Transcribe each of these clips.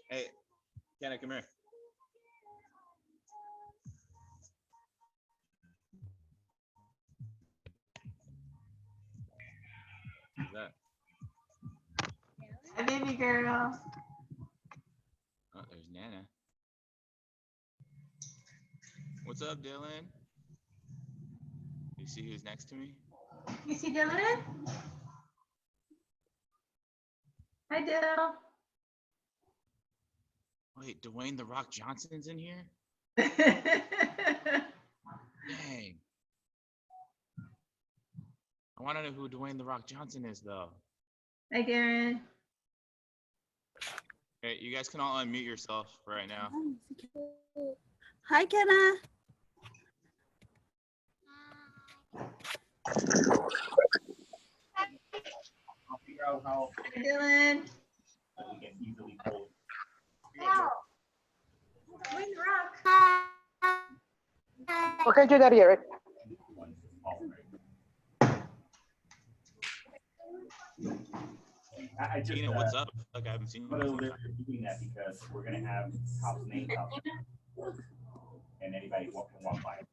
Hey, Kenna, come here. Who's that? Hi, baby girl. Oh, there's Nana. What's up, Dylan? You see who's next to me? You see Dylan? Hi, Dylan. Wait, Dwayne The Rock Johnson's in here? Dang. I want to know who Dwayne The Rock Johnson is, though. Hi, Darren. Okay, you guys can all unmute yourself right now. Hi, Kenna. I'll figure out how Hi, Dylan. we can easily pull. Wow. Dwayne The Rock. What can I do that here, Rick? I just, Tina, what's up? Like, I haven't seen you I'm before. literally doing that because we're gonna have cops names out there, and anybody can walk by.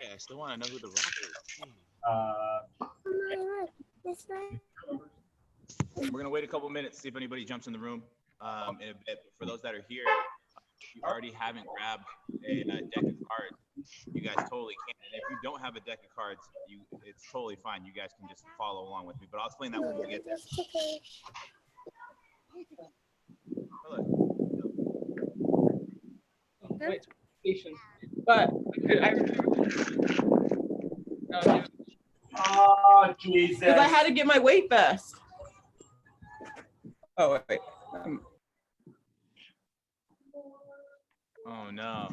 Yeah, I still want to know who The Rock is. We're going to wait a couple minutes, see if anybody jumps in the room. In a bit. For those that are here, if you already haven't grabbed a deck of cards, you guys totally can. And if you don't have a deck of cards, it's totally fine. You guys can just follow along with me. But I'll explain that when we get there. Hello. Wait, patient. But I no, Oh, Jesus. because I had to get my weight vest. Oh, wait. Oh, no.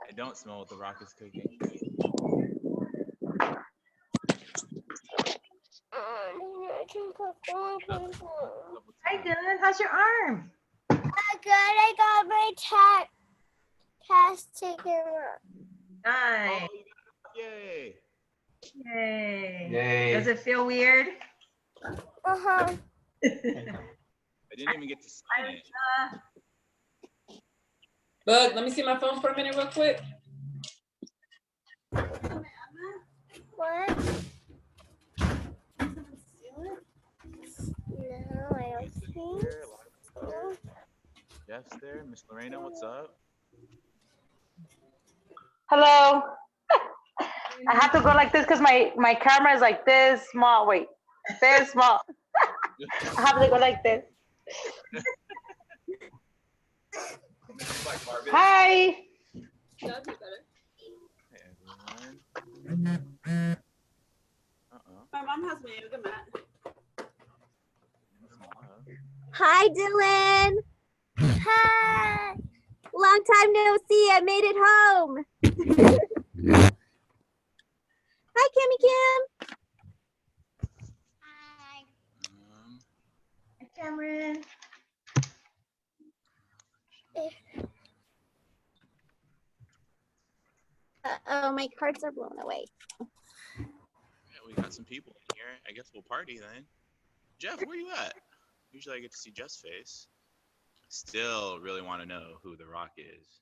I don't smell what The Rock is cooking. Hi, Dylan. How's your arm? Good. I got my test taken. Nice. Yay. Yay. Yay. Does it feel weird? Uh-huh. I didn't even get to sign it. Look, let me see my phone for a minute real quick. What? Jeff's there. Miss Lorena, what's up? Hello. I have to go like this because my camera is like this small. Wait, this small. I have to go like this. Hi. That'd be better. Hey, everyone. My mom has my yoga mat. Hi, Dylan. Hi. Long time no see. I made it home. Hi, Kimmy Kim. Hi, Cameron. Oh, my cards are blown away. Yeah, we got some people in here. I guess we'll party then. Jeff, where you at? Usually I get to see Jeff's face. Still really want to know who The Rock is.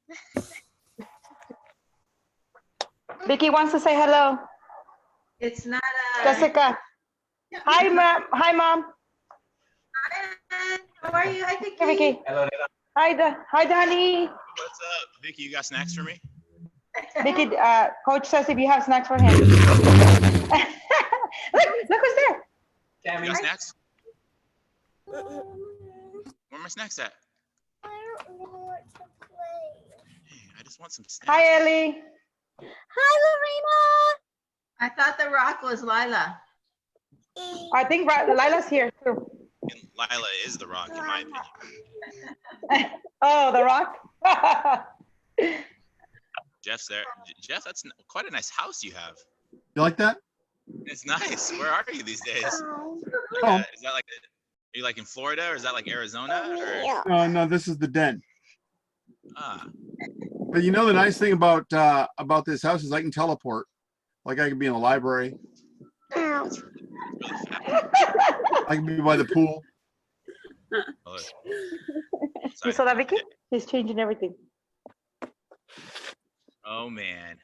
Vicky wants to say hello. It's not Jessica. Hi, mom. Hi, mom. Hi, how are you? Hi, Vicky. Hey, Vicky. Hello, Hi, Danny. What's up? Vicky, you got snacks for me? Vicky, coach says if you have snacks for him. Look who's there. You got snacks? Where are my snacks at? I don't know what to play. Hey, I just want some snacks. Hi, Ellie. Hi, I thought The Rock was Lila. Lorena. I think Lila's here too. And Lila is The Rock, in my opinion. Oh, The Rock. Jeff's there. Jeff, that's quite a nice house you have. You like that? It's nice. Where are you these days? Oh. Is that like, are you like in Florida or is that like Arizona? Or? No, this is the den. Ah, But you know the nice thing about this house is I can teleport. Like I can be in the library. that's really fat. I can be by the pool. Oh, You saw that, Vicky? He's changing everything. oh man.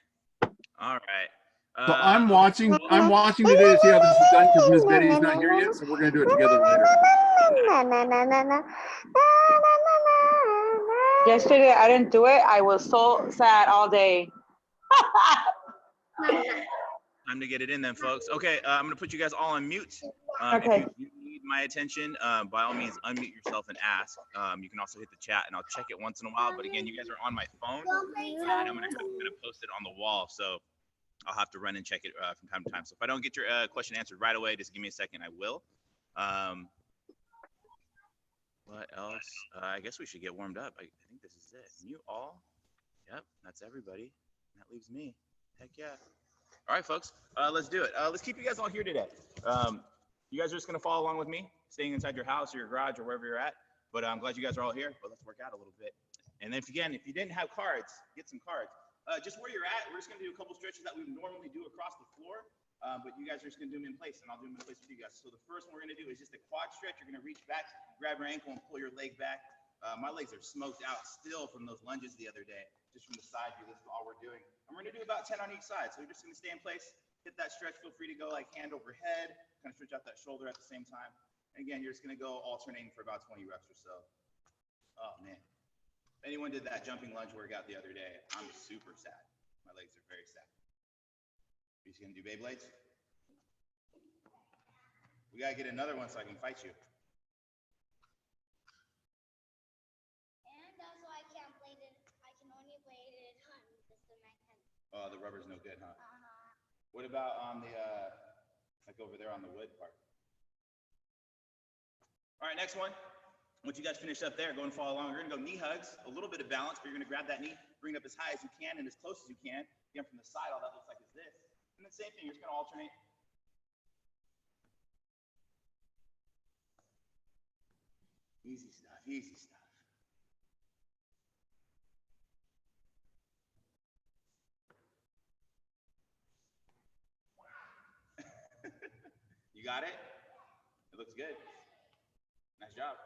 All right. So I'm watching today to see how this is done because Miss Betty's not here yet, so we're gonna do it together later. Yesterday I didn't do it. I was so sad all day. Time to get it in then, folks. Okay, I'm gonna put you guys all on mute. Okay. If you need my attention, by all means, unmute yourself and ask. You can also hit the chat, and I'll check it once in a while. But again, you guys are on my phone, and I'm gonna post it on the wall, so I'll have to run and check it from time to time. So if I don't get your question answered right away, just give me a second. I will. What else? I guess we should get warmed up. I think this is it. Mute all. Yep, that's everybody. That leaves me. Heck yeah. All right, folks, let's do it. Let's keep you guys all here today. You guys are just gonna follow along with me, staying inside your house or your garage or wherever you're at. But I'm glad you guys are all here. But let's work out a little bit. And then if you didn't have cards, get some cards. Just where you're at, we're just gonna do a couple stretches that we normally do across the floor. But you guys are just gonna do them in place, and I'll do them in place with you guys. So the first one we're gonna do is just a quad stretch. You're gonna reach back, grab your ankle, and pull your leg back. My legs are smoked out still from those lunges the other day, just from the side view. This is all we're doing. And we're gonna do about 10 on each side. So we're just gonna stay in place, hit that stretch. Feel free to go like hand over head, kind of stretch out that shoulder at the same time. And again, you're just gonna go alternating for about 20 reps or so. Oh man, if anyone did that jumping lunge workout the other day, I'm super sad. My legs are very sad. You just gonna do Beyblades? We gotta get another one so I can fight you. And also I can't blade it. I can only blade it on this dimension. Oh, the rubber's no good, huh? What about on the, like over there on the wood part? All right, next one. Once you guys finish up there, go and follow along. We're gonna go knee hugs, a little bit of balance, but you're gonna grab that knee, bring it up as high as you can and as close as you can. Again, from the side, all that looks like is this. And then same thing, you're just gonna alternate. Easy stuff, easy stuff. You got it? It looks good. Nice job.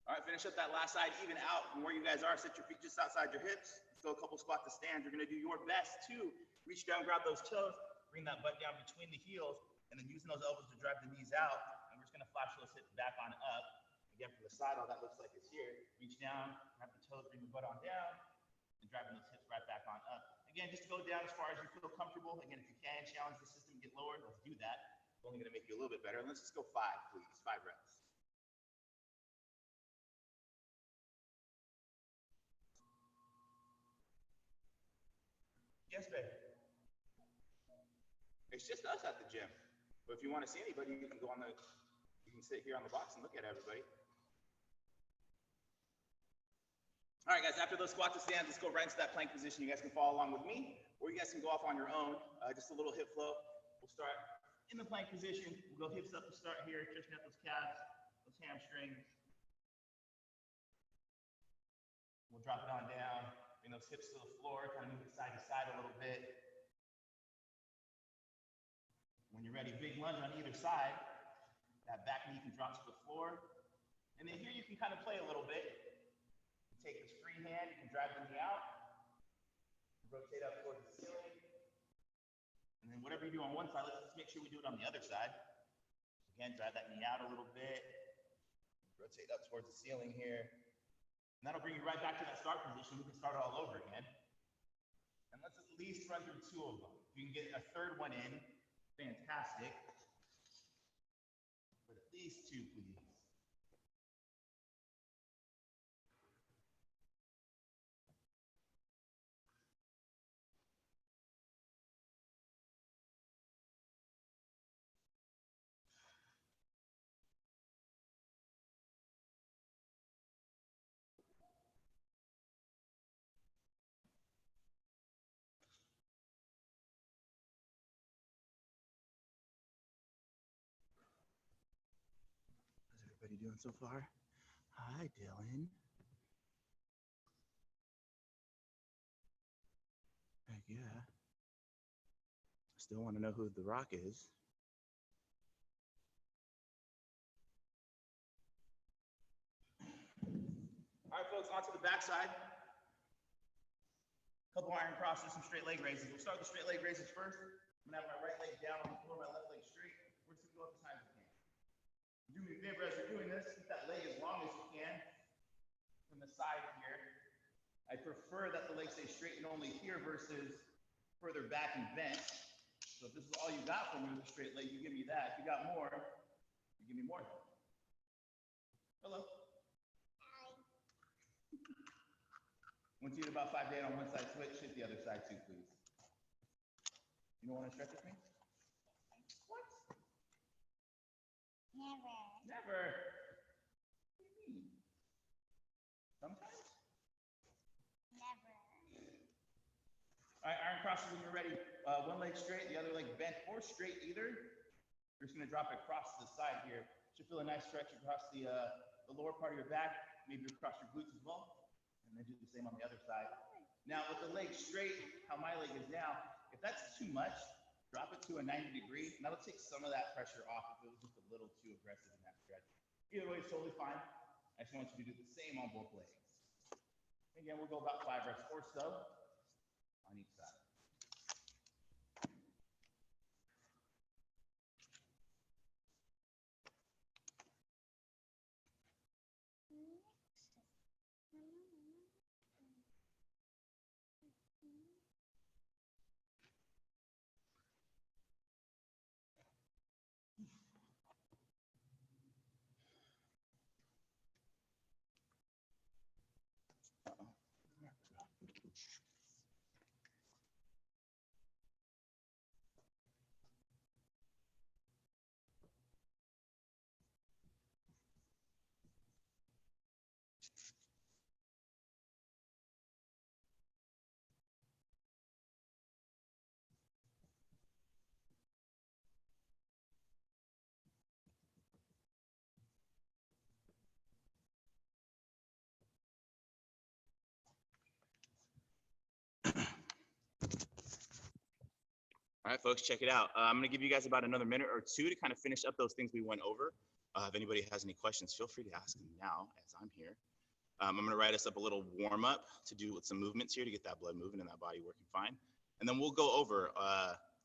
All right, finish up that last side, even out from where you guys are. Set your feet just outside your hips. Let's go a couple squat to stands. You're gonna do your best to reach down, grab those toes, bring that butt down between the heels, and then using those elbows to drive the knees out. And we're just gonna flash those hips back on up. Again, from the side, all that looks like is here. Reach down, grab the toes, bring the butt on down, and driving those hips right back on up. Again, just go down as far as you feel comfortable. Again, if you can challenge the system, get lower, let's do that. It's only gonna make you a little bit better. Let's just go 5, please. 5 reps. Yes, babe. It's just us at the gym. But if you want to see anybody, you can sit here on the box and look at everybody. All right, guys, after those squats to stands, let's go right into that plank position. You guys can follow along with me, or you guys can go off on your own. Just a little hip flow. We'll start in the plank position. We'll go hips up to start here, stretching out those calves, those hamstrings. We'll drop it on down. Bring those hips to the floor, kind of move it side to side a little bit. When you're ready, big lunge on either side. That back knee can drop to the floor. And then here you can kind of play a little bit. Take this free hand, you can drive the knee out. Rotate up towards the ceiling. And then whatever you do on one side, let's just make sure we do it on the other side. Again, drive that knee out a little bit. Rotate up towards the ceiling here. And that'll bring you right back to that start position. We can start all over again. And let's at least run through 2 of them. If you can get a third one in, fantastic. But at least 2, please. How's everybody doing so far? Hi, Dylan. Heck yeah. Still want to know who The Rock is. All right, folks, on to the backside. Couple iron crosses, some straight leg raises. We'll start with the straight leg raises first. I'm gonna have my right leg down on the floor, my left leg straight. We're just gonna go up as high as we can. Do me a favor as you're doing this, keep that leg as long as you can from the side here. I prefer that the leg stays straight and only here versus further back and bent. So if this is all you got for me with a straight leg, you give me that. If you got more, you give me more. Hello. Once you get about 5 days on one side, switch, hit the other side too, please. You don't want to stretch with me? What? Never. Never. What do you mean? Sometimes? Never. All right, iron crosses when you're ready. One leg straight, the other leg bent or straight either. You're just gonna drop it across to the side here. Should feel a nice stretch across the lower part of your back, maybe across your glutes as well. And then do the same on the other side. Now with the leg straight, how my leg is now, if that's too much, drop it to a 90 degree, and that'll take some of that pressure off if it was just a little too aggressive in that stretch. Either way, it's totally fine. I just want you to do the same on both legs. Again, we'll go about 5 reps or so on each side. All right, folks, check it out. I'm gonna give you guys about another minute or 2 to kind of finish up those things we went over. If anybody has any questions, feel free to ask them now as I'm here. I'm going to write us up a little warm up to do with some movements here to get that blood moving and that body working fine. And then we'll go over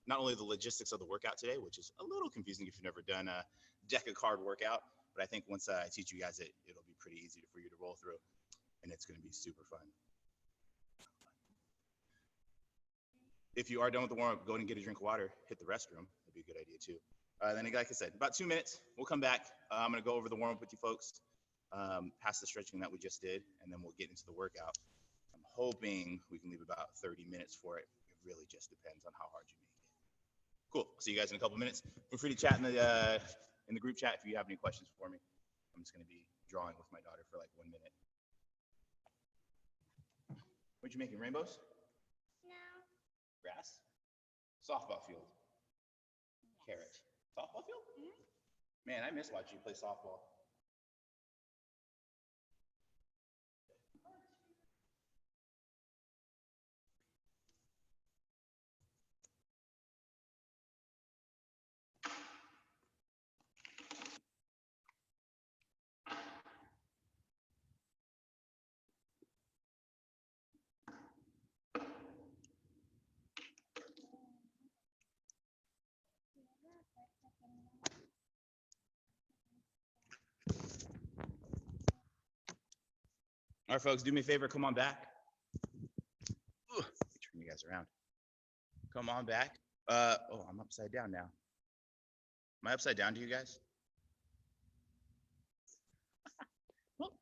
not only the logistics of the workout today, which is a little confusing if you've never done a deck of card workout, but I think once I teach you guys it'll be pretty easy for you to roll through, and it's going to be super fun. If you are done with the warm up, go and get a drink of water, hit the restroom. That'd be a good idea too. Then, like I said, about 2 minutes, we'll come back. I'm going to go over the warm up with you folks, past the stretching that we just did, and then we'll get into the workout. I'm hoping we can leave about 30 minutes for it. It really just depends on how hard you make it. Cool. See you guys in a couple minutes. Feel free to chat in the group chat if you have any questions for me. I'm just going to be drawing with my daughter for like 1 minute. What you making? Rainbows? No. Grass? Softball field? Carrot? Softball field? Man, I miss watching you play softball. All right, folks, do me a favor, come on back. Ugh, turn you guys around. Come on back. Oh, I'm upside down now. Am I upside down to you guys? Well,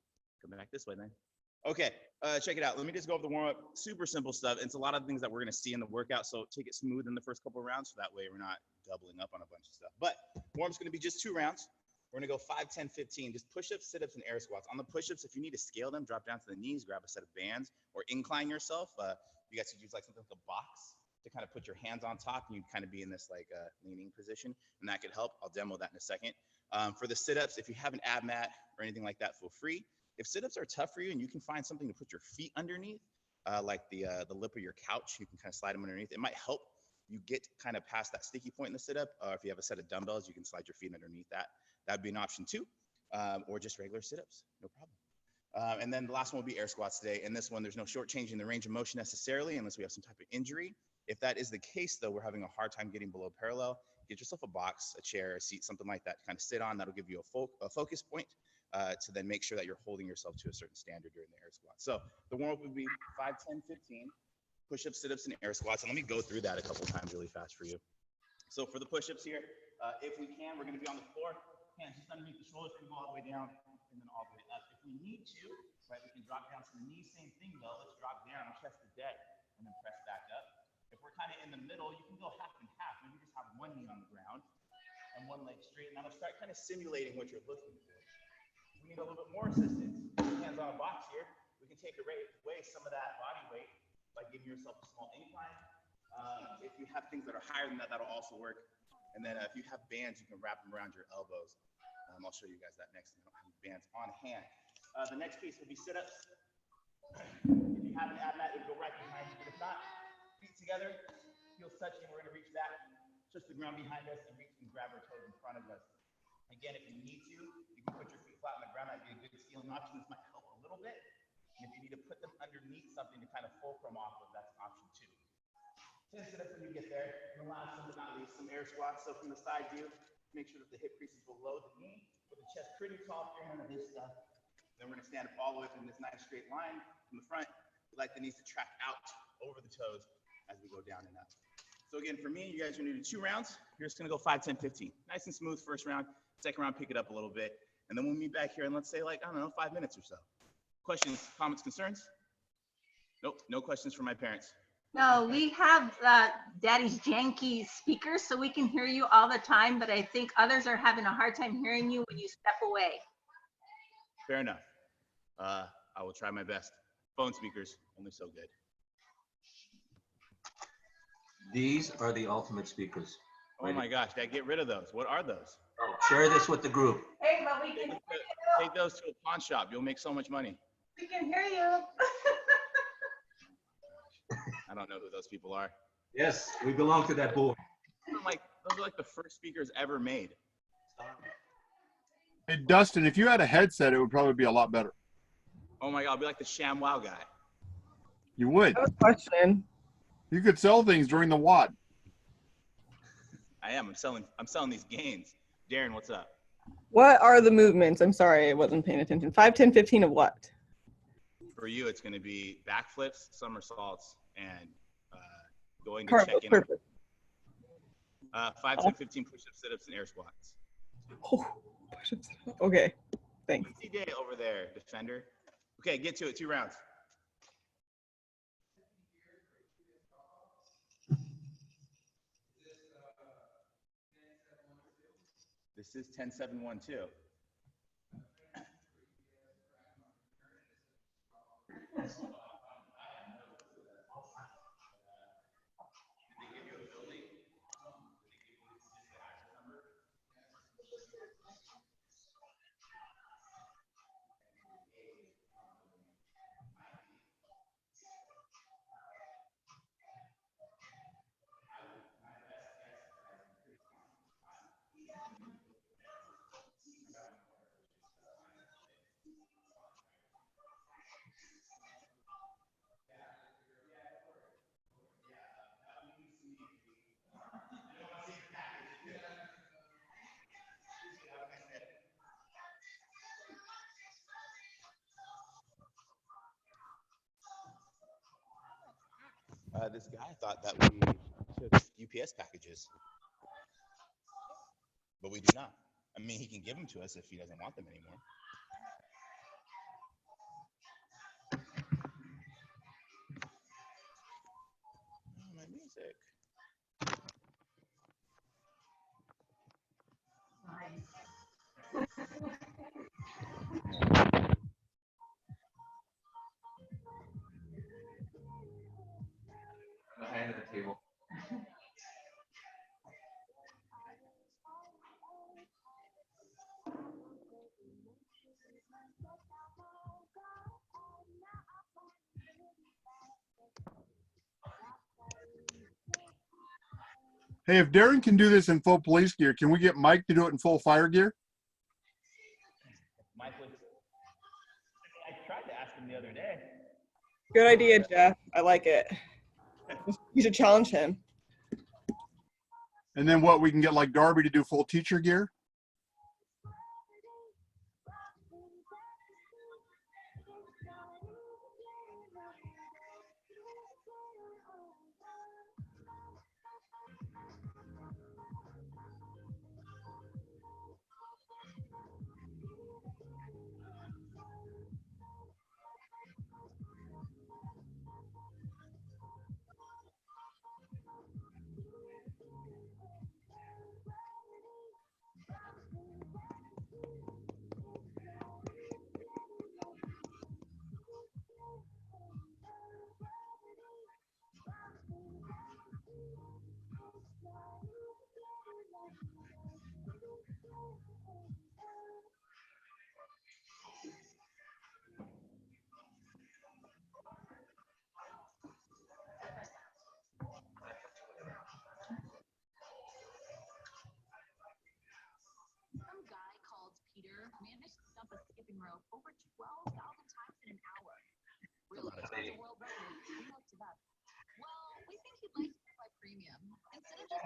come back this way then. Okay, check it out. Let me just go over the warm-up. Super simple stuff. It's a lot of things that we're gonna see in the workout, so take it smooth in the first couple of rounds, so that way we're not doubling up on a bunch of stuff. But warm-up's gonna be just 2 rounds. We're gonna go 5, 10, 15, just push-ups, sit-ups, and air squats. On the push-ups, if you need to scale them, drop down to the knees, grab a set of bands, or incline yourself. You guys could use like something like a box to kind of put your hands on top, and you kind of be in this like leaning position, and that could help. I'll demo that in a second. For the sit-ups, if you have an ab mat or anything like that, feel free. If sit-ups are tough for you and you can find something to put your feet underneath, like the lip of your couch, you can kind of slide them underneath. It might help you get kind of past that sticky point in the sit-up. If you have a set of dumbbells, you can slide your feet underneath that. That'd be an option too, or just regular sit-ups, no problem. And then the last one will be air squats today. And this one, there's no shortchanging the range of motion necessarily, unless we have some type of injury. If that is the case, though, we're having a hard time getting below parallel. Get yourself a box, a chair, a seat, something like that to kind of sit on. That'll give you a focus point to then make sure that you're holding yourself to a certain standard during the air squat. So the warm-up would be 5, 10, 15, push-ups, sit-ups, and air squats. And let me go through that a couple times really fast for you. So for the push-ups here, if we can, we're going to be on the floor. Hands just underneath the shoulders, we go all the way down and then all the way up. If we need to, right, we can drop down to the knees. Same thing though. Let's drop down, chest to deck, and then press back up. If we're kind of in the middle, you can go half and half. Maybe just have one knee on the ground and one leg straight. And that'll start kind of simulating what you're looking for. If we need a little bit more assistance, hands on a box here, we can take away some of that body weight by giving yourself a small incline. If you have things that are higher than that, that'll also work. And then if you have bands, you can wrap them around your elbows. I'll show you guys that next. I don't have bands on hand. The next piece will be sit-ups. If you have an ab mat, it'll go right behind you. But if not, feet together, heels touching. We're going to reach back, touch the ground behind us, and reach and grab our toes in front of us. Again, if you need to, you can put your feet flat on the ground. That'd be a good stealing option. This might help a little bit. And if you need to put them underneath something to kind of fulcrum off of, that's an option too. 10 sit-ups when you get there. And the last one but not least, some air squats. So from the side view, make sure that the hip crease is below the knee, with the chest pretty tall, if you're into this stuff. Then we're gonna stand up all the way from this nice straight line from the front. We like the knees to track out over the toes as we go down and up. So again, for me, you guys are gonna do 2 rounds. You're just gonna go 5, 10, 15. Nice and smooth first round. Second round, pick it up a little bit. And then we'll meet back here in, let's say, like, I don't know, 5 minutes or so. Questions, comments, concerns? Nope, no questions from my parents. No, we have Daddy's janky speakers, so we can hear you all the time, but I think others are having a hard time hearing you when you step away. Fair enough. I will try my best. Phone speakers, only so good. These are the ultimate speakers. Oh my gosh, Dad, get rid of those. What are those? Oh, share this with the group. Hey, but we can Take those to a pawn shop. You'll make so much money. hear you. I don't know who those people are. Yes, we belong to that board. Those are like the first speakers ever made. Hey, Dustin, if you had a headset, it would probably be a lot better. Oh my God, I'll be like the ShamWow guy. You would. I have a question. You could sell things during the WOD. I am. I'm selling these gains. Darren, what's up? What are the movements? I'm sorry, I wasn't paying attention. 5, 10, 15 of what? For you, it's going to be backflips, somersaults, and going to Carl, check what's in. purpose? 5, 10, 15 push-ups, sit-ups, and air squats. Oh, push-ups. Okay, thanks. Easy day over there, defender. Okay, get to it. 2 rounds. This is 10-7-1-2. This guy thought that we took UPS packages, but we do not. I mean, he can give them to us if he doesn't want them anymore. Oh, my music. The hand of the table. Hey, if Darren can do this in full police gear, can we get Mike to do it in full fire gear? Mike was, I tried to ask him the other day. Good idea, Jeff. I like it. You should challenge him. And then what, we can get like Darby to do full teacher gear? Some guy called Peter managed to stump a skipping rope over 12,000 times in an hour. Really, that's a world record. We looked it up. Well, we think he'd like to buy premium instead of just.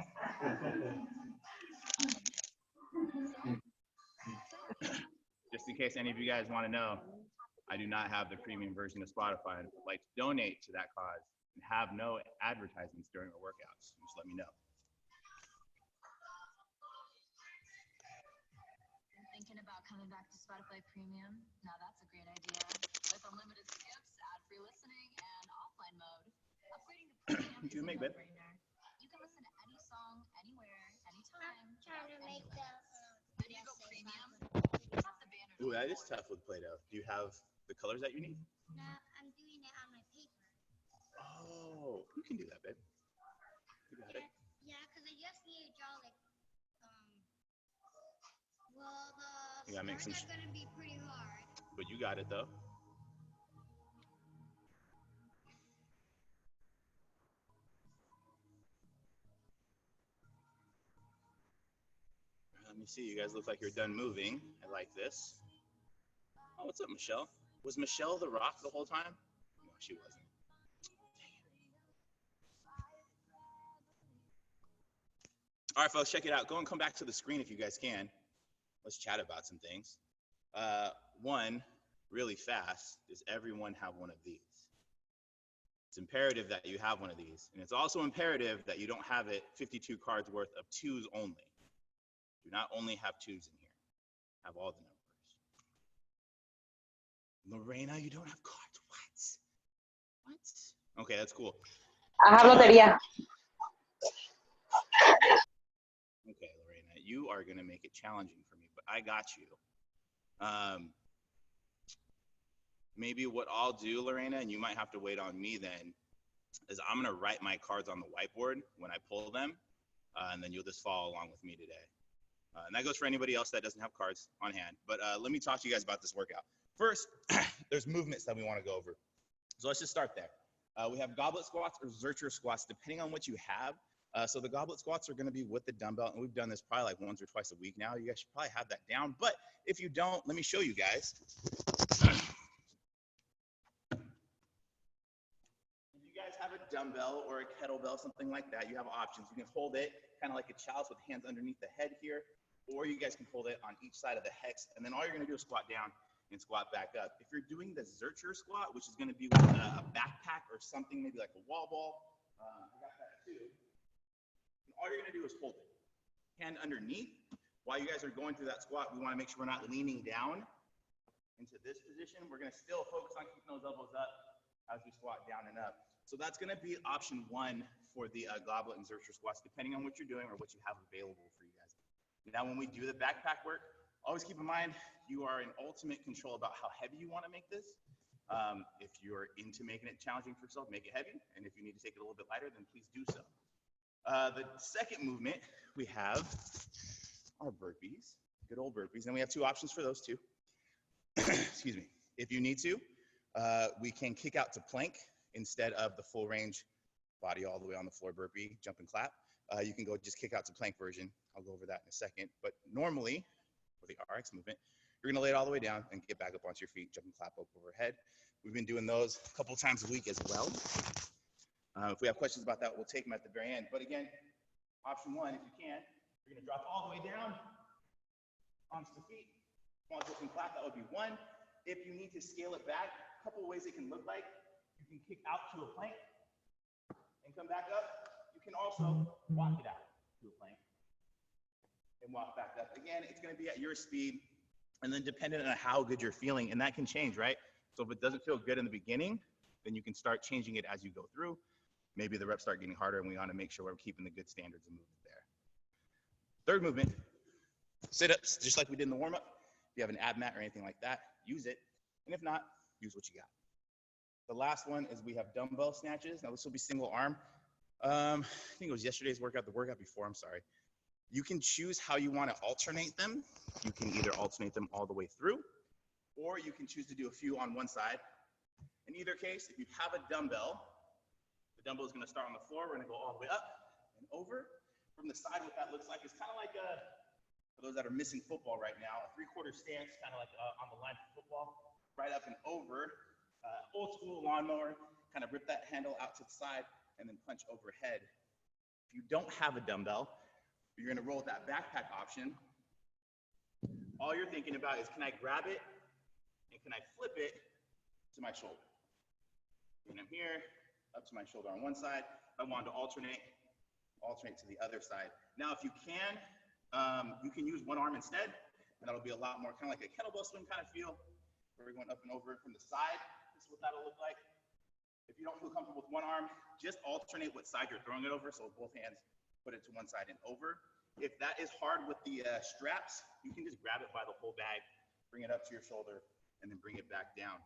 Just in case any of you guys want to know, I do not have the premium version of Spotify and would like to donate to that cause and have no advertisements during our workouts. Just let me know. Thinking about coming back to Spotify Premium? Now that's a great idea. With unlimited skips, ad-free listening, and offline mode. Upgrading to Premium What do you make, babe? no-brainer. You can listen to any song, anywhere, anytime. Trying to make the. When you go Premium, you have the banner. Ooh, that is tough with Play-Doh. Do you have the colors that you need? No, I'm doing it on my paper. Oh, you can do that, babe. You got it. Yeah, because I just need to draw like, well, the You gotta make stars some are gonna be pretty hard. But you got it, though. Let me me see. You guys look like you're done moving. I like this. Oh, what's up, Michelle? Was Michelle the rock the whole time? No, she wasn't. All right, folks, check it out. Go and come back to the screen if you guys can. Let's chat about some things. One, really fast, does everyone have one of these? It's imperative that you have one of these. And it's also imperative that you don't have it 52 cards worth of twos only. Do not only have twos in here. Have all the numbers. Lorena, you don't have cards. What? Okay, that's cool. I have lotería. Okay, Lorena, you are going to make it challenging for me, but I got you. Maybe what I'll do, Lorena, and you might have to wait on me then, is I'm going to write my cards on the whiteboard when I pull them, and then you'll just follow along with me today. And that goes for anybody else that doesn't have cards on hand. But let me talk to you guys about this workout. First, there's movements that we want to go over. So let's just start there. We have goblet squats or Zercher squats, depending on what you have. So the goblet squats are going to be with the dumbbell, and we've done this probably like once or twice a week now. You guys should probably have that down. But if you don't, let me show you guys. If you guys have a dumbbell or a kettlebell, something like that, you have options. You can hold it kind of like a child's with hands underneath the head here, or you guys can hold it on each side of the hex, and then all you're going to do is squat down and squat back up. If you're doing the Zercher squat, which is going to be with a backpack or something, maybe like a wall ball, I got that too. And all you're going to do is hold it. Hand underneath. While you guys are going through that squat, we want to make sure we're not leaning down into this position. We're going to still focus on keeping those elbows up as we squat down and up. So that's going to be option one for the goblet and Zercher squats, depending on what you're doing or what you have available for you guys. Now, when we do the backpack work, always keep in mind, you are in ultimate control about how heavy you want to make this. If you're into making it challenging for yourself, make it heavy. And if you need to take it a little bit lighter, then please do so. The second movement we have are burpees, good old burpees. And we have two options for those too. Excuse me. If you need to, we can kick out to plank instead of the full range body all the way on the floor burpee, jump and clap. You can go just kick out to plank version. I'll go over that in a second. But normally, for the RX movement, you're going to lay it all the way down and get back up onto your feet, jump and clap up overhead. We've been doing those a couple times a week as well. If we have questions about that, we'll take them at the very end. But again, option one, if you can, you're going to drop all the way down onto the feet. Jump and clap, that would be one. If you need to scale it back, a couple of ways it can look like. You can kick out to a plank and come back up. You can also walk it out to a plank and walk back up. Again, it's going to be at your speed, and then dependent on how good you're feeling, and that can change, right? So if it doesn't feel good in the beginning, then you can start changing it as you go through. Maybe the reps start getting harder, and we want to make sure we're keeping the good standards of movement there. Third movement, sit-ups, just like we did in the warm-up. If you have an ab mat or anything like that, use it. And if not, use what you got. The last one is we have dumbbell snatches. Now this will be single arm. I think it was yesterday's workout, the workout before, I'm sorry. You can choose how you want to alternate them. You can either alternate them all the way through, or you can choose to do a few on one side. In either case, if you have a dumbbell, the dumbbell is going to start on the floor. We're going to go all the way up and over. From the side, what that looks like is kind of like for those that are missing football right now, a three-quarter stance, kind of like on the line for football, right up and over. Old school lawnmower, kind of rip that handle out to the side and then punch overhead. If you don't have a dumbbell, you're going to roll with that backpack option. All you're thinking about is, can I grab it and can I flip it to my shoulder? And I'm here, up to my shoulder on one side. If I wanted to alternate to the other side. Now, if you can use one arm instead, and that'll be a lot more kind of like a kettlebell swing kind of feel, where we're going up and over from the side. This is what that'll look like. If you don't feel comfortable with one arm, just alternate what side you're throwing it over. So both hands, put it to one side and over. If that is hard with the straps, you can just grab it by the whole bag, bring it up to your shoulder, and then bring it back down.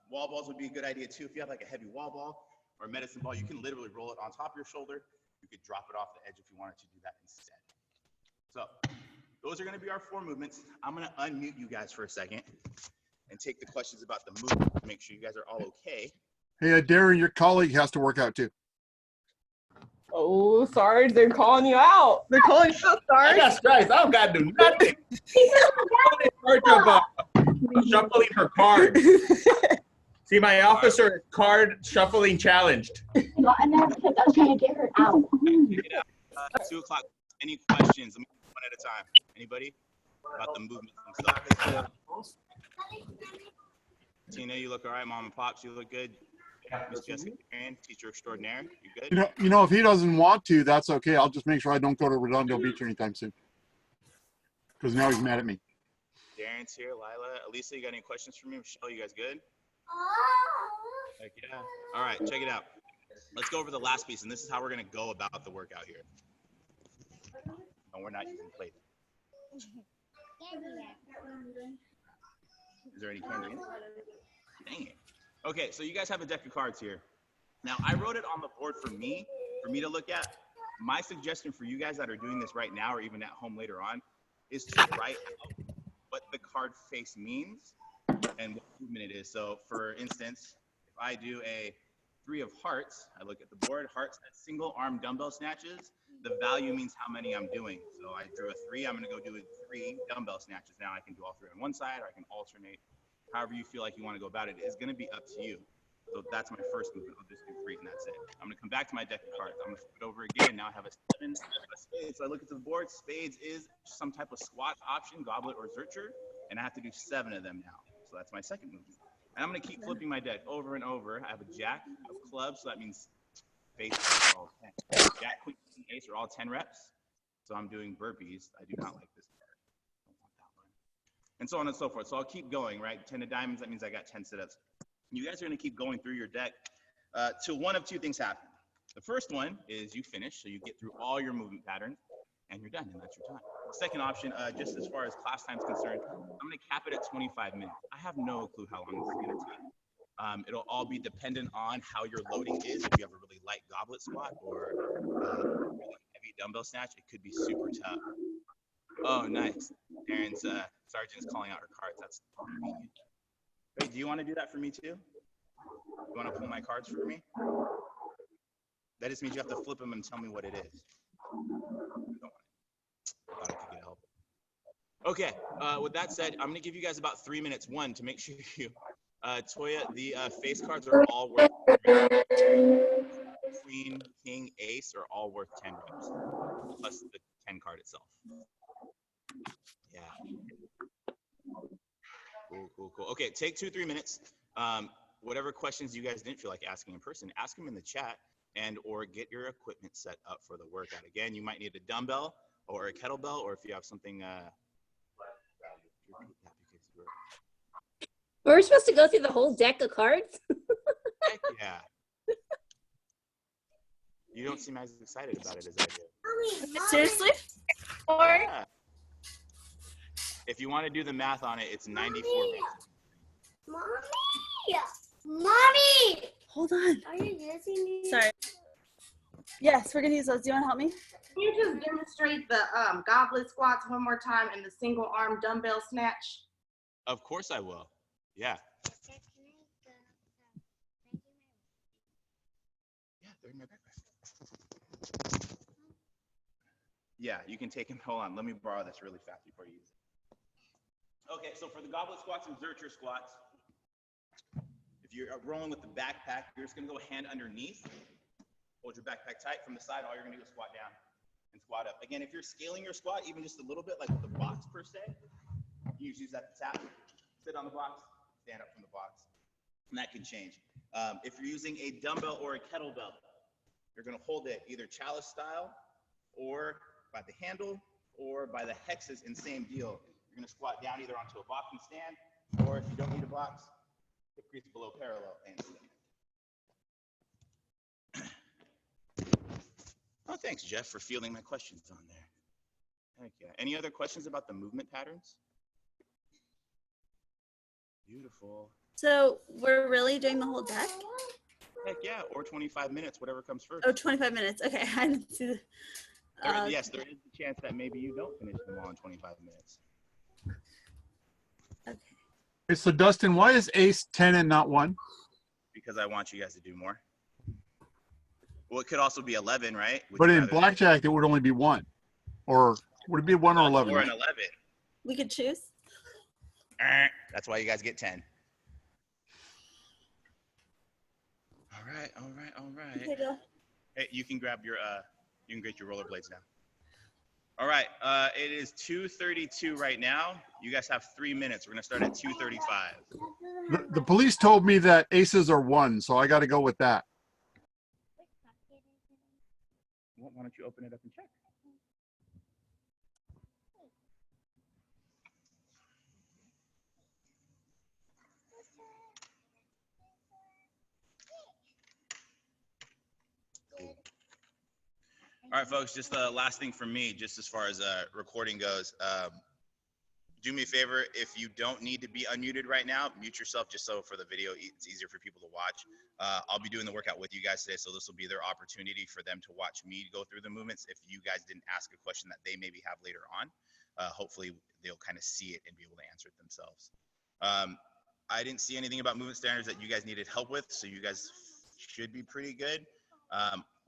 Wall balls would be a good idea too. If you have like a heavy wall ball or a medicine ball, you can literally roll it on top of your shoulder. You could drop it off the edge if you wanted to do that instead. So those are going to be our 4 movements. I'm going to unmute you guys for a second and take the questions about the movement to make sure you guys are all okay. Hey, Darren, your colleague has to work out too. Oh, Sarge, they're calling you out. They're calling you out, I Sarge. got stripes. I don't got to do nothing. I'm in charge of shuffling her cards. See, my officer is card shuffling challenged. Not enough because I was trying to get her out. 2 o'clock. Any questions? Let me do one at a time. Anybody? About the movements themselves. Tina, you look all right. Mom and Pops, you look good. Miss Jessica, teacher extraordinaire, you good? You know, if he doesn't want to, that's okay. I'll just make sure I don't go to Redondo Beach anytime soon. Because now he's mad at me. Darren's here. Lila, Elisa, you got any questions for me? Michelle, you guys good? Heck yeah. All right, check it out. Let's go over the last piece, and this is how we're gonna go about the workout here. No, we're not using plate. Is there any candy in it? Dang it. Okay, so you guys have a deck of cards here. Now, I wrote it on the board for me to look at. My suggestion for you guys that are doing this right now or even at home later on is to write out what the card face means and what movement it is. So, for instance, if I do a 3 of hearts, I look at the board, hearts, that's single arm dumbbell snatches. The value means how many I'm doing. So I drew a 3, I'm gonna go do 3 dumbbell snatches. Now I can do all 3 on one side, or I can alternate. However you feel like you wanna go about it, it's gonna be up to you. So that's my first movement. I'll just do 3 and that's it. I'm gonna come back to my deck of cards. I'm gonna flip it over again. Now I have a 7, a spade. So I look at the board, spades is some type of squat option, goblet or Zercher, and I have to do 7 of them now. So that's my second movement. And I'm gonna keep flipping my deck over and over. I have a jack of clubs, so that means face are all 10. Jack, queen, ace are all 10 reps. So I'm doing burpees. I do not like this card. I don't want that one. And so on and so forth. So I'll keep going, right? 10 of diamonds, that means I got 10 sit-ups. You guys are gonna keep going through your deck till one of 2 things happen. The first one is you finish, so you get through all your movement patterns, and you're done, and that's your time. The second option, just as far as class time is concerned, I'm gonna cap it at 25 minutes. I have no clue how long this is gonna take. It'll all be dependent on how your loading is. If you have a really light goblet squat or really heavy dumbbell snatch, it could be super tough. Oh, nice. Darren's sergeant's calling out her cards. That's convenient. Wait, do you want to do that for me too? You want to pull my cards for me? That just means you have to flip them and tell me what it is. I thought I could get help. Okay, with that said, I'm going to give you guys about 3 minutes. One, to make sure you, Toya, the face cards are all worth 10 reps. Queen, king, ace are all worth 10 reps, plus the 10 card itself. Yeah. Cool. Okay, take 2-3 minutes. Whatever questions you guys didn't feel like asking in person, ask them in the chat and or get your equipment set up for the workout. Again, you might need a dumbbell or a kettlebell, or if you have something. We're supposed to go through the whole deck of cards? Heck yeah. You don't seem as excited about it as I do. Seriously? Yeah. If you want to do the math on it, it's 94 reps. Mommy! Hold on. Are you using me? Sorry. Yes, we're gonna use those. Do you want to help me? Can you just demonstrate the goblet squats one more time and the single arm dumbbell snatch? Of course I will. Yeah. Yeah, they're in my backpack. Yeah, you can take him. Hold on, let me borrow this really fast before you use it. Okay, so for the goblet squats and Zercher squats, if you're rolling with the backpack, you're just gonna go hand underneath, hold your backpack tight. From the side, all you're gonna do is squat down and squat up. Again, if you're scaling your squat even just a little bit, like with the box per se, you just use that to tap, sit on the box, stand up from the box, and that can change. If you're using a dumbbell or a kettlebell, you're gonna hold it either chalice style or by the handle or by the hexes, and same deal. You're gonna squat down either onto a box and stand, or if you don't need a box, hip crease below parallel and stand. Oh, thanks, Jeff, for fielding my questions on there. Heck yeah. Any other questions about the movement patterns? Beautiful. So we're really doing the whole deck? Heck yeah, or 25 minutes, whatever comes first. Oh, 25 minutes. Okay, I didn't see the... Yes, there is a chance that maybe you don't finish them all in 25 minutes. Okay, so Dustin, why is ace 10 and not 1? Because I want you guys to do more. Well, it could also be 11, right? But in blackjack, it would only be 1. Or would it be 1 or 11? Or Right? an 11. We could choose. That's why you guys get 10. All right. Okay, go. Hey, you can grab your you can get your rollerblades now. All right, it is 2:32 right now. You guys have 3 minutes. We're gonna start at 2:35. The police told me that aces are 1, so I got to go with that. Well, why don't you open it up and check? All right, folks, just the last thing from me, just as far as recording goes. Do me a favor, if you don't need to be unmuted right now, mute yourself just so for the video, it's easier for people to watch. I'll be doing the workout with you guys today, so this will be their opportunity for them to watch me go through the movements. If you guys didn't ask a question that they maybe have later on, hopefully they'll kind of see it and be able to answer it themselves. I didn't see anything about movement standards that you guys needed help with, so you guys should be pretty good.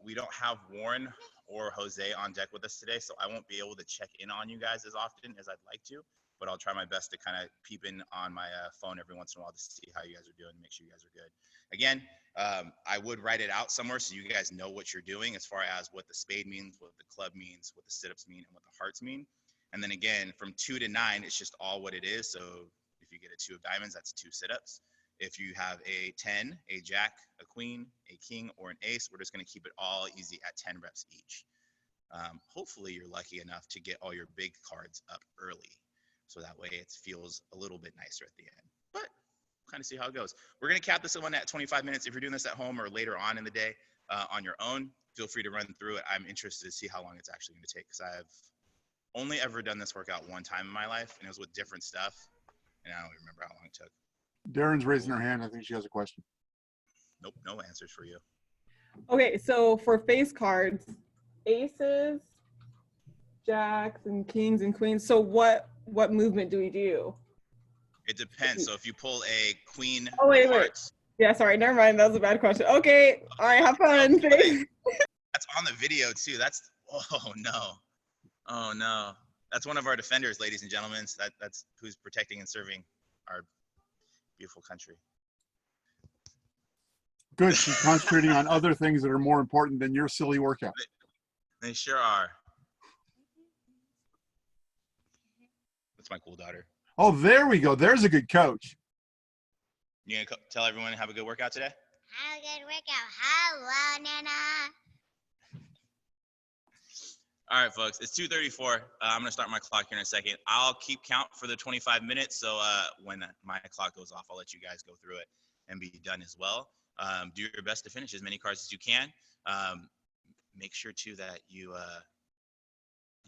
We don't have Warren or Jose on deck with us today, so I won't be able to check in on you guys as often as I'd like to, but I'll try my best to kind of peep in on my phone every once in a while to see how you guys are doing, make sure you guys are good. Again, I would write it out somewhere so you guys know what you're doing as far as what the spade means, what the club means, what the sit-ups mean, and what the hearts mean. And then again, from 2 to 9, it's just all what it is. So if you get a 2 of diamonds, that's 2 sit-ups. If you have a 10, a jack, a queen, a king, or an ace, we're just going to keep it all easy at 10 reps each. Hopefully you're lucky enough to get all your big cards up early, so that way it feels a little bit nicer at the end. But kind of see how it goes. We're going to cap this one at 25 minutes. If you're doing this at home or later on in the day on your own, feel free to run through it. I'm interested to see how long it's actually going to take, because I've only ever done this workout one time in my life, and it was with different stuff, and I don't even remember how long it took. Darren's raising her hand. I think she has a question. Nope, no answers for you. Okay, so for face cards, aces, jacks, and kings and queens. So what movement do we do? It depends. So if you pull a queen Oh, wait. hearts, Yeah, sorry, never mind. That was a bad question. Okay, all right, have fun. that's on the video too. That's, oh no. That's one of our defenders, ladies and gentlemen. That's who's protecting and serving our beautiful country. Good. She's concentrating on other things that are more important than your silly workout. They sure are. That's my cool daughter. Oh, there we go. There's a good coach. You gonna tell everyone to have a good workout today? Have a good workout. Hello, Nana. All right, folks, it's 2:34. I'm gonna start my clock here in a second. I'll keep count for the 25 minutes. So when my clock goes off, I'll let you guys go through it and be done as well. Do your best to finish as many cards as you can. Make sure too that you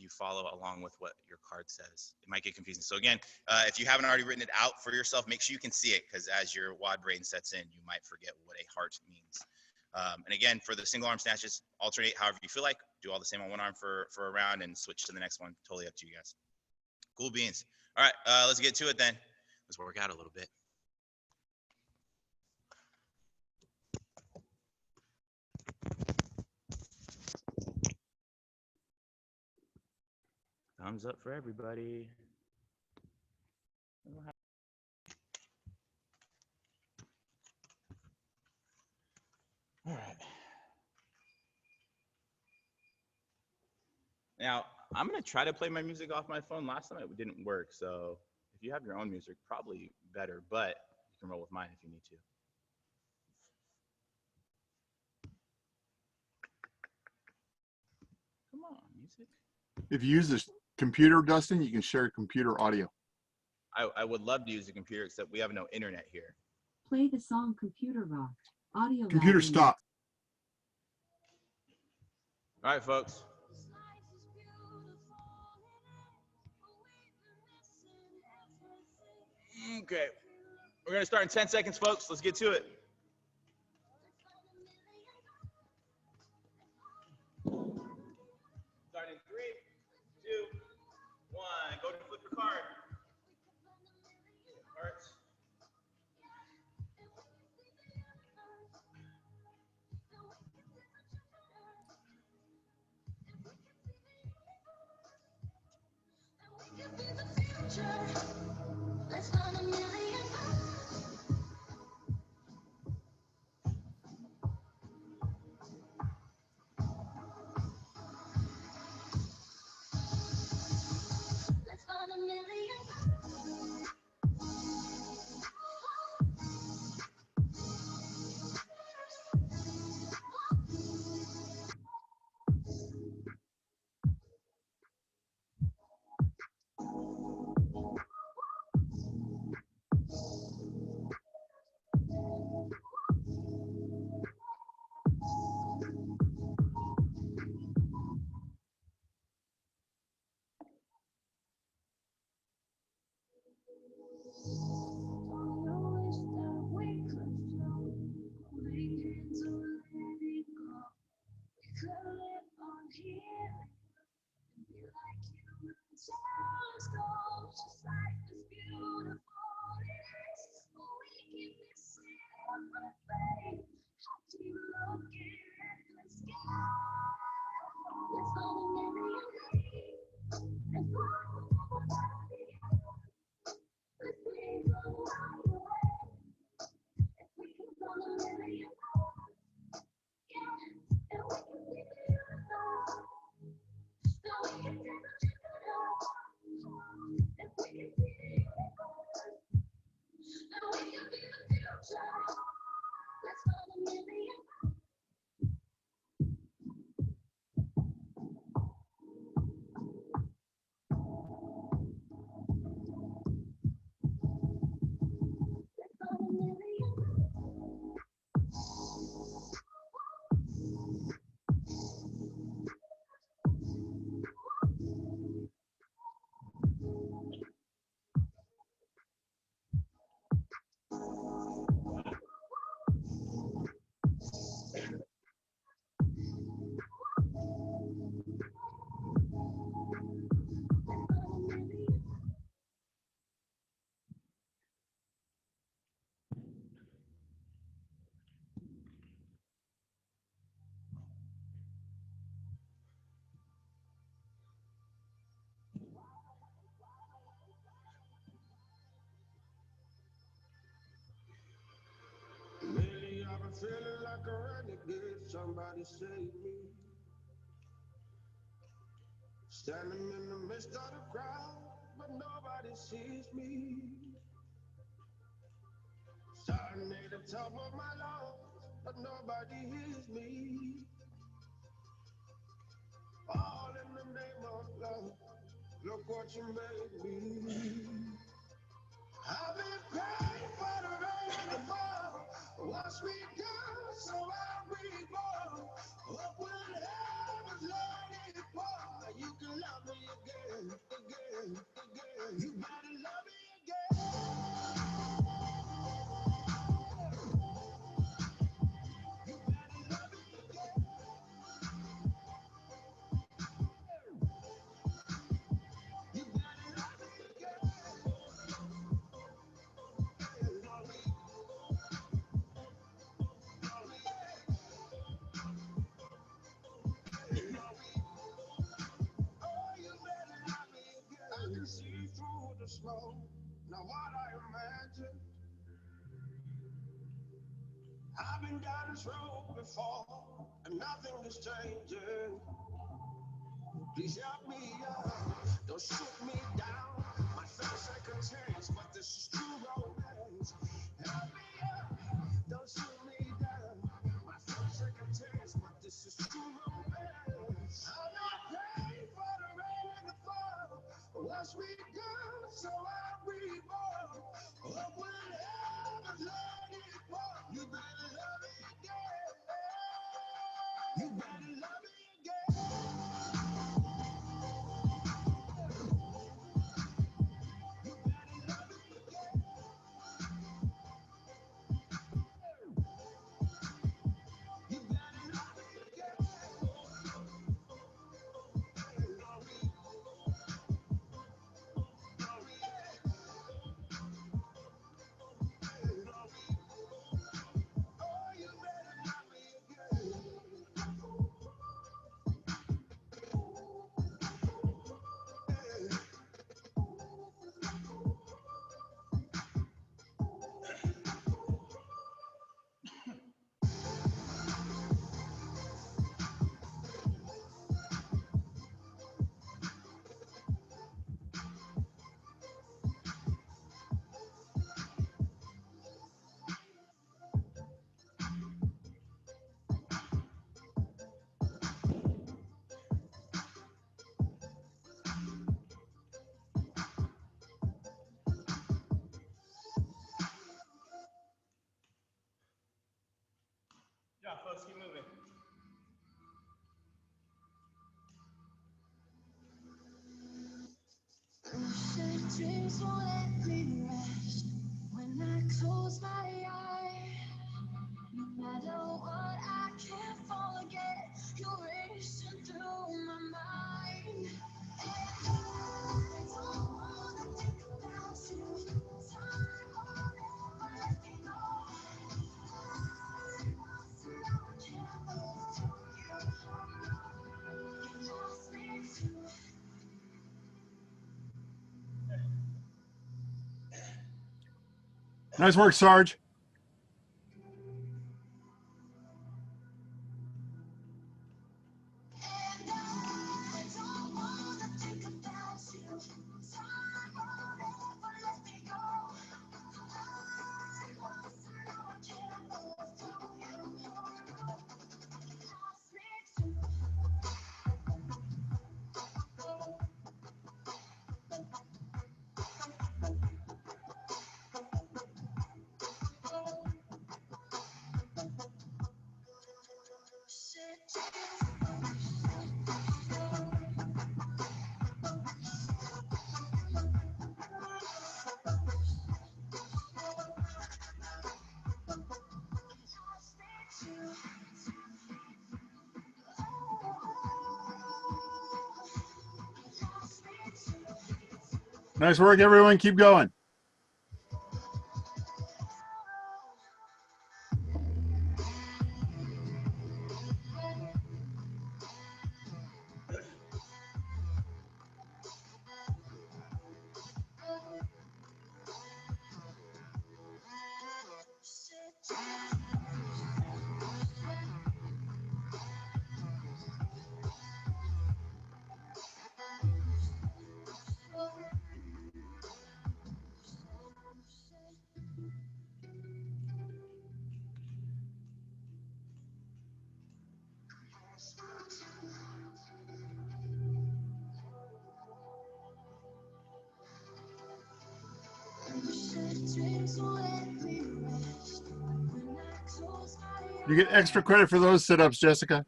follow along with what your card says. It might get confusing. So again, if you haven't already written it out for yourself, make sure you can see it, because as your WOD brain sets in, you might forget what a heart means. And again, for the single arm snatches, alternate however you feel like. Do all the same on one arm for a round and switch to the next one. Totally up to you guys. Cool beans. All right, let's get to it then. Let's work out a little bit. Thumbs up for everybody. All right. Now, I'm going to try to play my music off my phone. Last time it didn't work, so if you have your own music, probably better, but you can roll with mine if you need to. Come on, music. If you use this computer, Dustin, you can share computer audio. I would love to use the computer, except we have no internet here. Play the song Computer Rock. Audio. Computer stop. All right, folks. Okay. We're going to start in 10 seconds, folks. Let's get to it. Start in 3, 2, 1. Go to flip your card. Hearts. Lately I've been feeling like a renegade. Somebody save me. Standing in the midst of the crowd, but nobody sees me. Shouting at the top of my lungs, but nobody hears me. All in the name of love. Look what you made me. I've been praying for the rain to fall. Wash me down so I'll be born. Up when heaven's let it pour. You can love me again, again, again. You better love me again. You better love me again. You better love me again. I can see through the smoke. Now what I imagine. I've been down this road before, and nothing is changing. Please help me up. Don't shoot me down. My first second chance, but this is true romance. Help me up. Don't shoot me down. My first second chance, but this is true romance. I'm not praying for the rain to fall. Wash me down so I'll be born. Up when heaven's let it pour. You better love me again. You better love me again. You better love me again. let's keep moving. Dreams won't let me rest when I close my eyes. No matter what, I can't forget you're racing through my mind. And I don't wanna think about you. Time won't ever let me go. I lost and I can't lose to you. You lost me too. Nice work, Sarge. Nice work, everyone. Keep going. You get extra credit for those sit-ups, Jessica.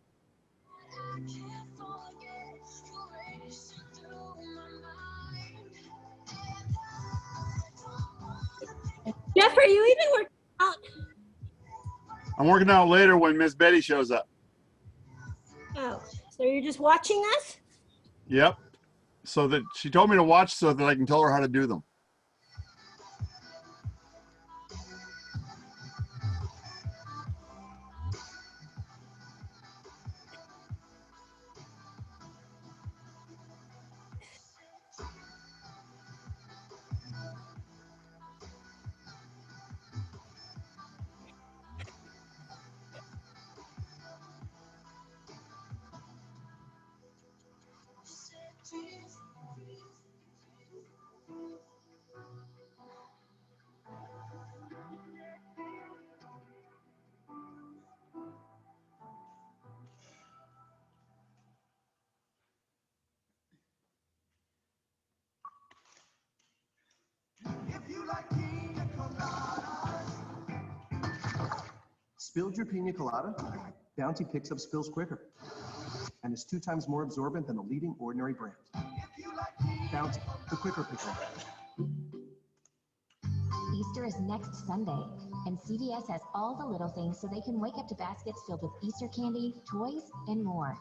Jeff, are you even working out? I'm working out later when Miss Betty shows up. Oh, so you're just watching us? Yep. So that she told me to watch so that I can tell her how to do them. Spilled your pina colada? Bounty picks up spills quicker and is 2 times more absorbent than the leading ordinary brand. Bounty, the quicker pickle. Easter is next Sunday, and CVS has all the little things so they can wake up to baskets filled with Easter candy, toys, and more.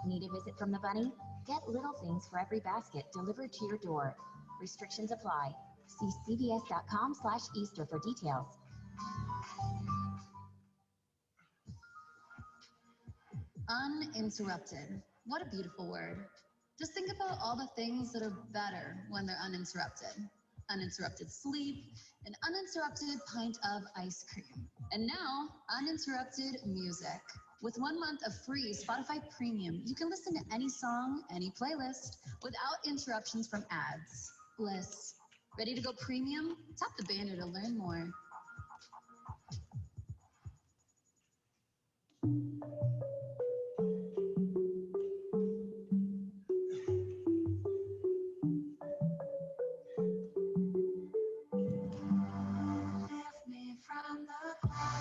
Need a visit from the bunny? Get little things for every basket delivered to your door. Restrictions apply. See cvs.com/Easter for details. Uninterrupted. What a beautiful word. Just think about all the things that are better when they're uninterrupted. Uninterrupted sleep, an uninterrupted pint of ice cream, and now uninterrupted music. With 1 month of free Spotify Premium, you can listen to any song, any playlist, without interruptions from ads. Bliss. Ready to go premium? Tap the banner to learn more. Lift me from the ground.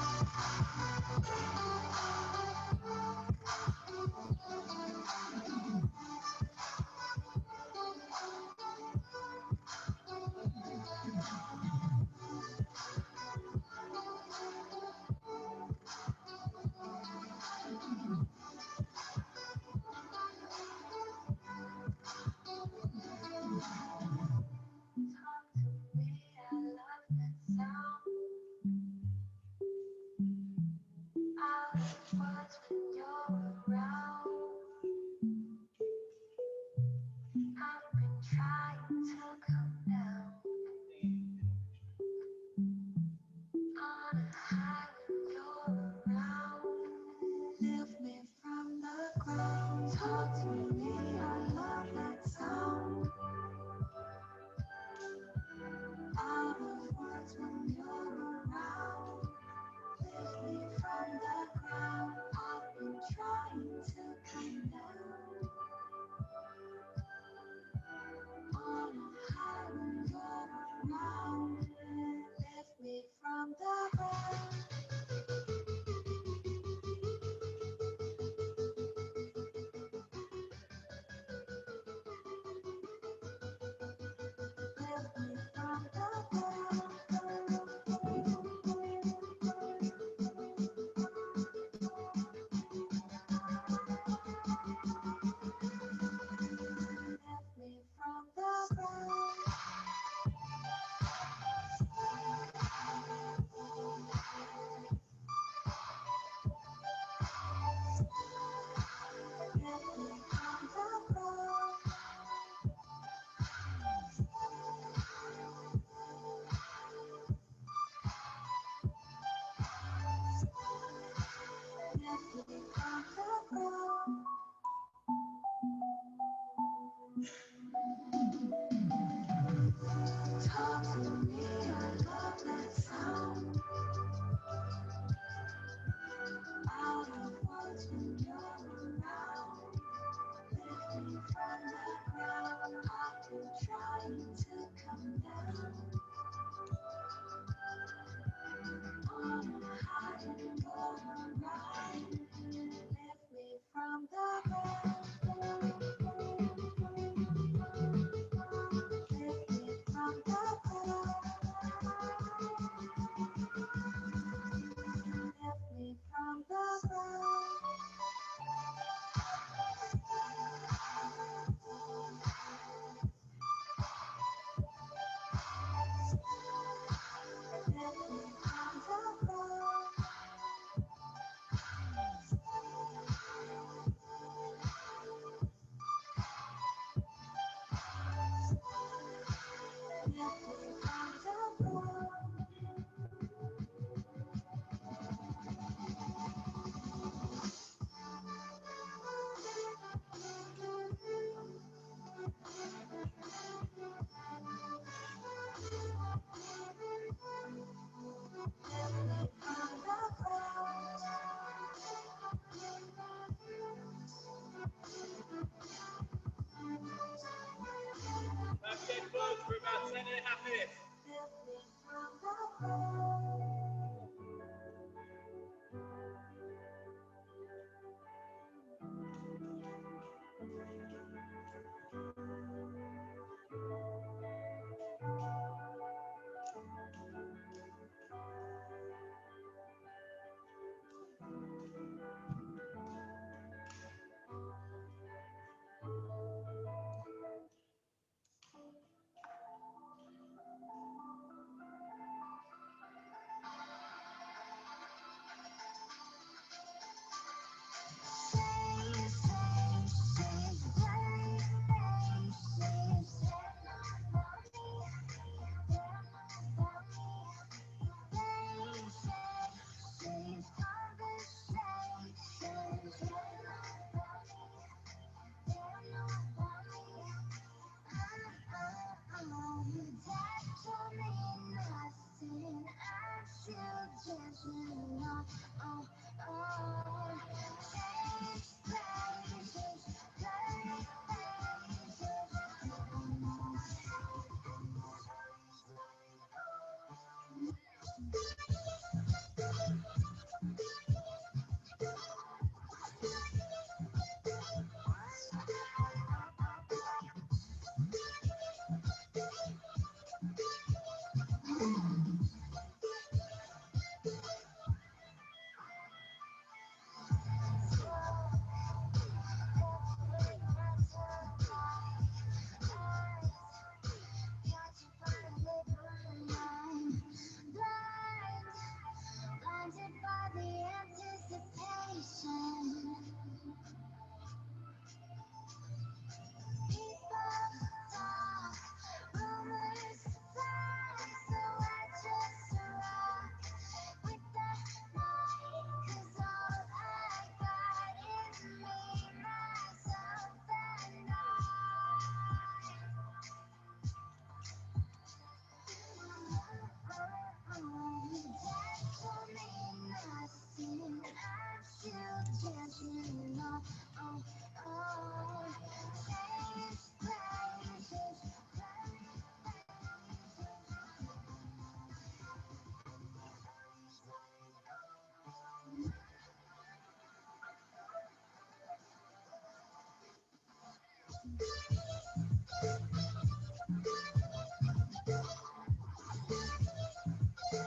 I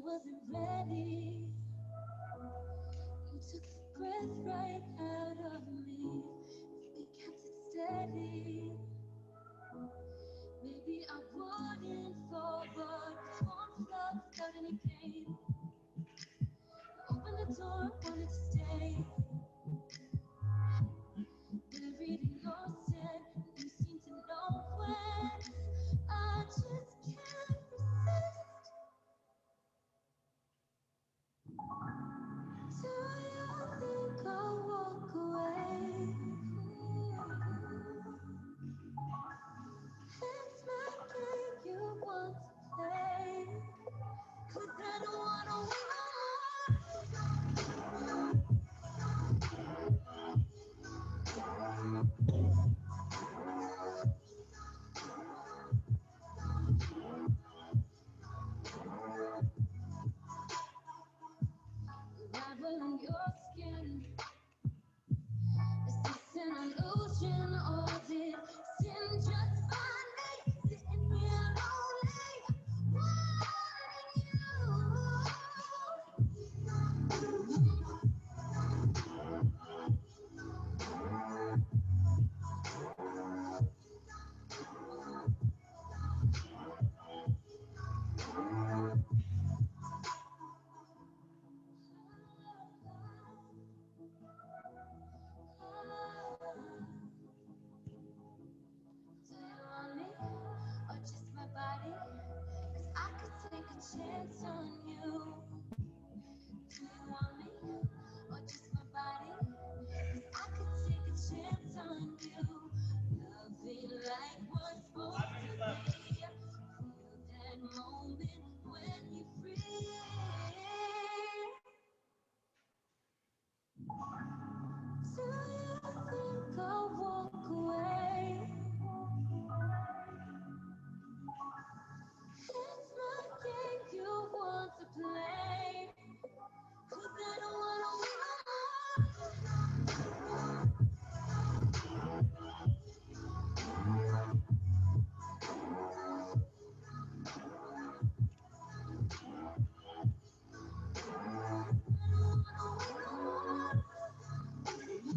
wasn't ready. You took the breath right out of me. We kept it steady. Maybe I wouldn't fall, but warm love without any pain. Open the door, wanted to stay. Buried in your sand, you seem to know when. I just can't resist. Do you think I'll walk away? It's my game you want to play. 'Cause I don't wanna wait no Raveling your skin. Is this an illusion or did sin just find me sitting here lonely, wanting Do you want me or just my body? 'Cause I could take a chance on you. Do you want me or just my body? 'Cause I could take a chance on you. Loving like what's supposed to be. Feel that moment when you're free. Do you think I'll walk away? It's my game you want to play. 'Cause I don't wanna wait no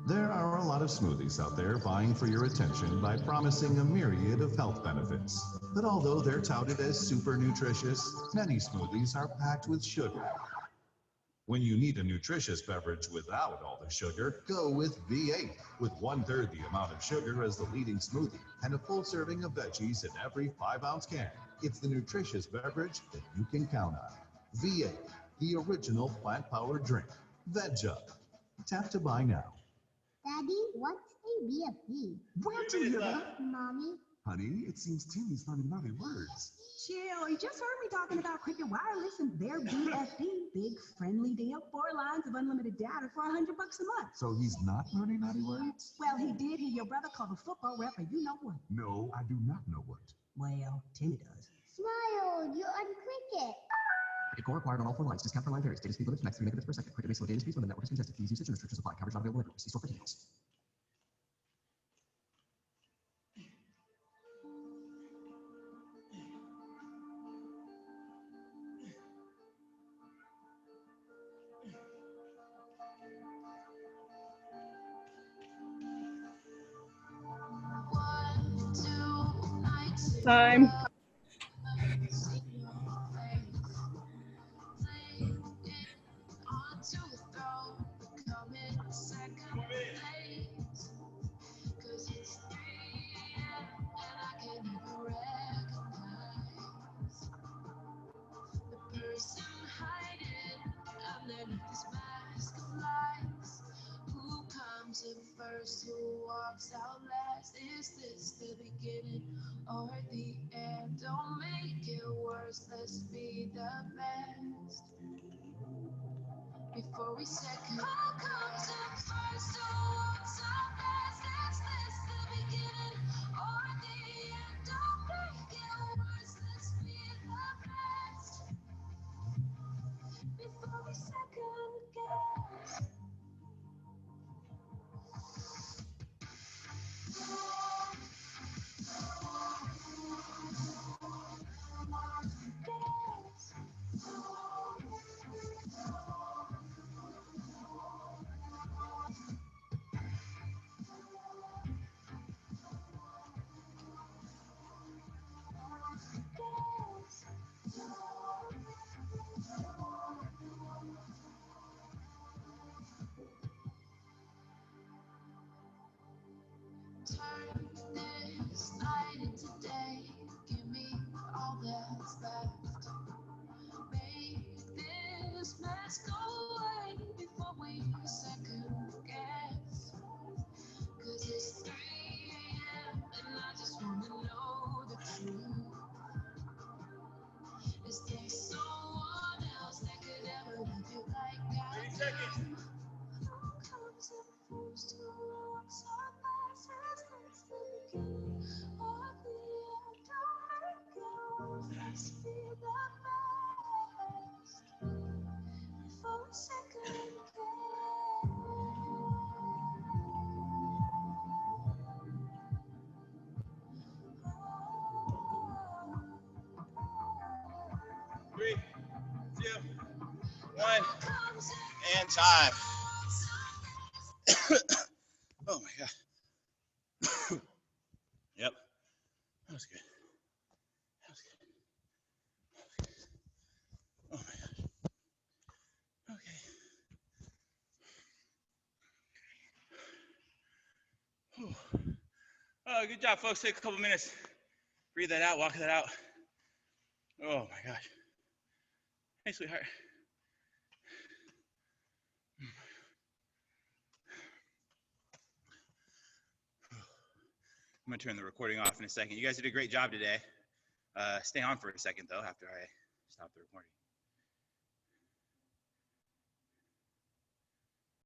There are a lot of smoothies out there vying for your attention by promising a myriad of health benefits. But although they're touted as super nutritious, many smoothies are packed with sugar. When you need a nutritious beverage without all the sugar, go with V8, with 1/3 the amount of sugar as the leading smoothie and a full serving of veggies in every 5-ounce can. It's the nutritious beverage that you can count on. V8, the original plant-powered drink. Veg Up. Tap to buy now. Daddy, what's a BFD? Where'd you hear that? Mommy. Honey, it seems Timmy's learning naughty words. Chill, you just heard me talking about Cricket Wireless and their BFD, big friendly deal, 4 lines of unlimited data for $100 a month. So he's not learning naughty words? Well, he did hear your brother call the football ref, and you know what? No, I do not know what. Well, Timmy does. Smile, you're on Cricket. If core required on all 4 lines, discount per line varies. Data speed limits max 3 megabits per second. Quick base low data speeds when the network is congested. Fees, usage, and restrictions apply. Coverage not available everywhere. See store for details. Time. First, who walks out last? Is this the beginning or the end? Don't make it worse, let's be the best. Before we second, who comes in first? Who walks out last? Is this the beginning or the end? Don't make it worse, let's be the best. Before we second guess. Turn this night into day. Give me all that's left. Make this mess go away before we second guess. 'Cause it's 3 a.m. and I just wanna know the truth. Is there someone else that could ever love you like I 30 do? seconds. Who comes in first? Who walks out last? Is this the beginning or the end? Don't make it worse, let's be the best. Before we second guess. 3, 2, 1, and time. Oh my God. Yep. That was good. That was good. Oh my gosh. Okay. Whew. Oh, good job, folks. Take a couple minutes. Breathe that out, walk that out. Oh my gosh. Hey, sweetheart. I'm gonna turn the recording off in a second. You guys did a great job today. Stay on for a second though after I stop the recording.